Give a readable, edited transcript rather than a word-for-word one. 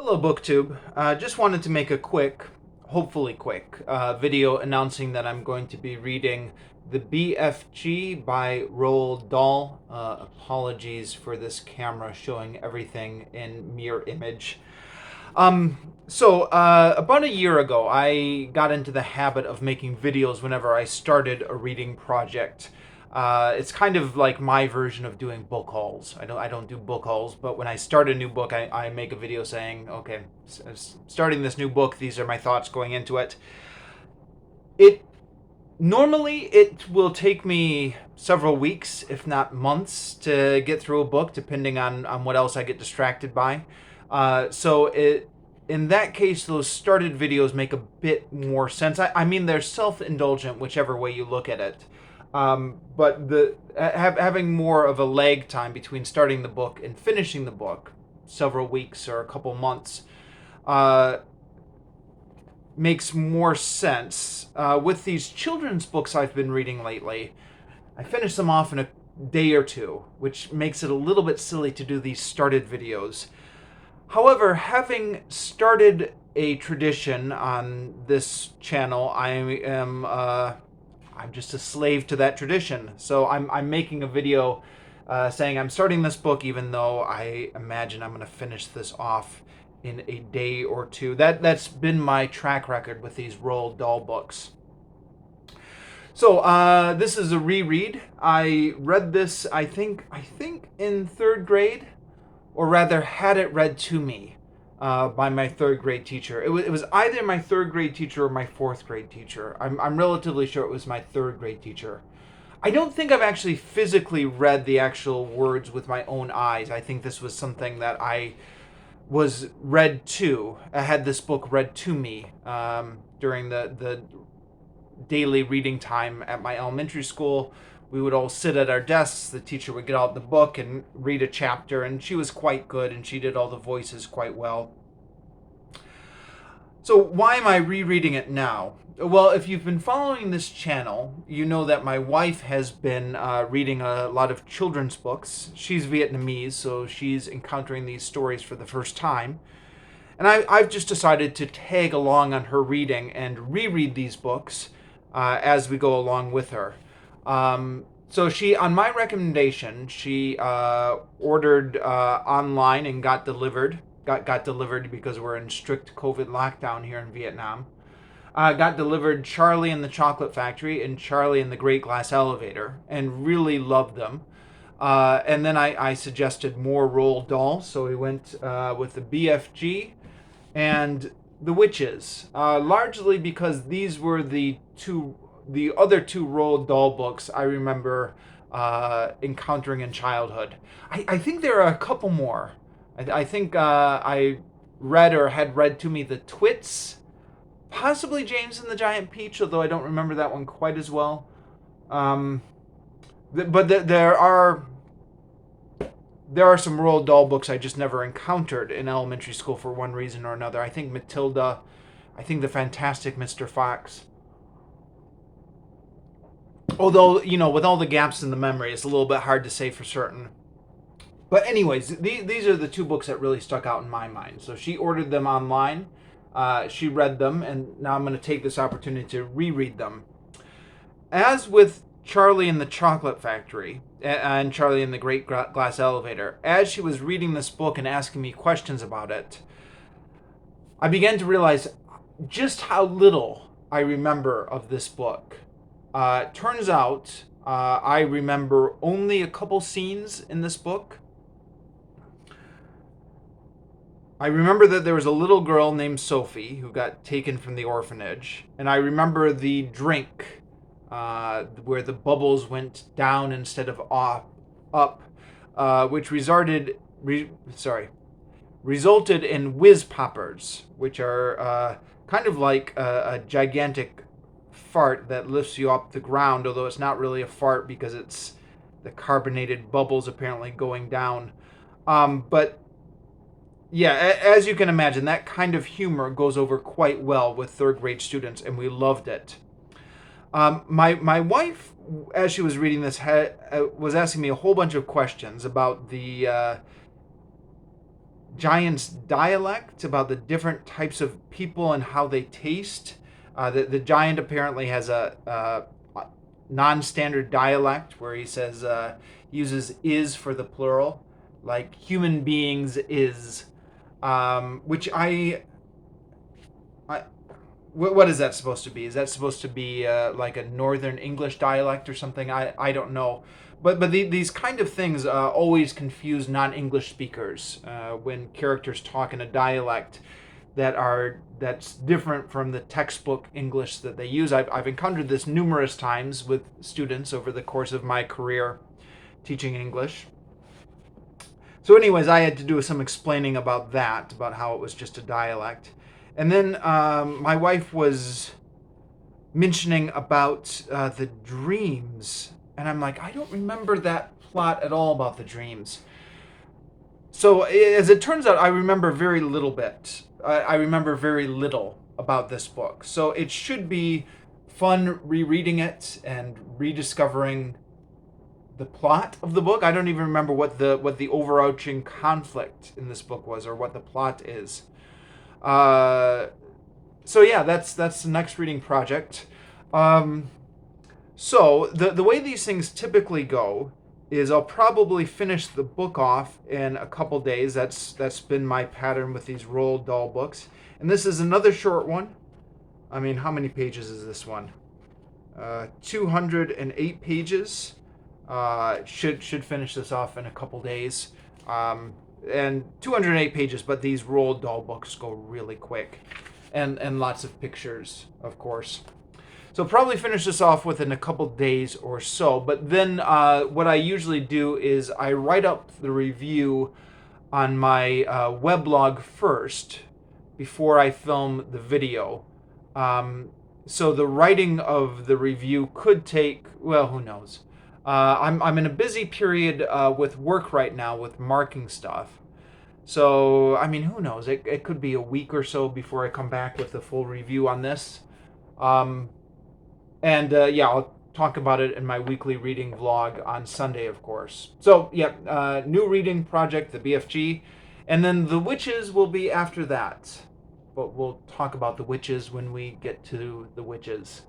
Hello, BookTube. Just wanted to make a quick, hopefully quick, video announcing that I'm going to be reading the BFG by Roald Dahl. Apologies for this camera showing everything in mirror image. About a year ago, I got into the habit of making videos whenever I started a reading project. It's kind of like my version of doing book hauls. I don't do book hauls, but when I start a new book, I make a video saying, okay, starting this new book, these are my thoughts going into it. It Normally it will take me several weeks, if not months, to get through a book, depending on what else I get distracted by. In that case, those started videos make a bit more sense. I mean, they're self-indulgent, whichever way you look at it. But having more of a lag time between starting the book and finishing the book, several weeks or a couple months, uh, makes more sense. With these children's books I've been reading lately, I finish them off in a day or two, which makes it a little bit silly to do these started videos. However, having started a tradition on this channel, I'm just a slave to that tradition. So I'm making a video saying I'm starting this book, even though I imagine I'm going to finish this off in a day or two. That's been my track record with these Roald Dahl books. So this is a reread. I read this, I think in third grade, or rather had it read to me by my third grade teacher. It was either my third grade teacher or my fourth grade teacher. I'm relatively sure it was my third grade teacher. I don't think I've actually physically read the actual words with my own eyes. I think this was something that I was read to. I had this book read to me during the daily reading time at my elementary school. We would all sit at our desks. The teacher would get out the book and read a chapter, and she was quite good, and she did all the voices quite well. So why am I rereading it now? Well, if you've been following this channel, you know that my wife has been reading a lot of children's books. She's Vietnamese, so she's encountering these stories for the first time. And I've just decided to tag along on her reading and reread these books as we go along with her. So she, on my recommendation, she ordered online and got delivered. Got delivered because we're in strict COVID lockdown here in Vietnam. Got delivered Charlie and the Chocolate Factory and Charlie and the Great Glass Elevator, and really loved them. And then I suggested more Roald Dahl, so we went with the BFG and the Witches, largely because these were the other two Roald Dahl books I remember encountering in childhood. I think there are a couple more. I think I read or had read to me the Twits, possibly James and the Giant Peach, although I don't remember that one quite as well. There are some Roald Dahl books I just never encountered in elementary school for one reason or another. I think Matilda, I think The Fantastic Mr. Fox. Although, with all the gaps in the memory, it's a little bit hard to say for certain. But anyways, these are the two books that really stuck out in my mind. So she ordered them online. She read them, and now I'm going to take this opportunity to reread them. As with Charlie and the Chocolate Factory and Charlie and the Great Glass Elevator, as she was reading this book and asking me questions about it, I began to realize just how little I remember of this book. Turns out I remember only a couple scenes in this book. I remember that there was a little girl named Sophie who got taken from the orphanage, and I remember the drink where the bubbles went down instead of up, which resulted in Whiz Poppers, which are kind of like a gigantic fart that lifts you off the ground, although it's not really a fart because it's the carbonated bubbles apparently going down. But yeah, as you can imagine, that kind of humor goes over quite well with third grade students, and we loved it. My wife, as she was reading this, was asking me a whole bunch of questions about the Giant's Dialect, about the different types of people and how they taste. The giant apparently has a non-standard dialect where he says uses is for the plural, like human beings is, which I what is that supposed to be? Is that supposed to be like a Northern English dialect or something? I don't know. But these kind of things always confuse non-English speakers when characters talk in a dialect that's different from the textbook English that they use. I've encountered this numerous times with students over the course of my career teaching English. So, anyways, I had to do some explaining about that, about how it was just a dialect. And then my wife was mentioning about the dreams. And I'm like, I don't remember that plot at all about the dreams. So, as it turns out, I remember very little bit. I remember very little about this book. So, it should be fun rereading it and rediscovering the plot of the book. I don't even remember what the overarching conflict in this book was, or what the plot is. So yeah, that's the next reading project. So the way these things typically go is I'll probably finish the book off in a couple days. That's been my pattern with these Roald Dahl books. And this is another short one. I mean, how many pages is this one? 208 pages. Should finish this off in a couple days. And 208 pages, but these Roald Dahl books go really quick. And lots of pictures, of course. So probably finish this off within a couple days or so. But then what I usually do is I write up the review on my weblog first before I film the video. So the writing of the review could take, well, who knows. I'm in a busy period with work right now with marking stuff. So, I mean, who knows? It could be a week or so before I come back with the full review on this. Yeah, I'll talk about it in my weekly reading vlog on Sunday, of course. So, yeah, new reading project, the BFG. And then the witches will be after that. But we'll talk about the witches when we get to the witches.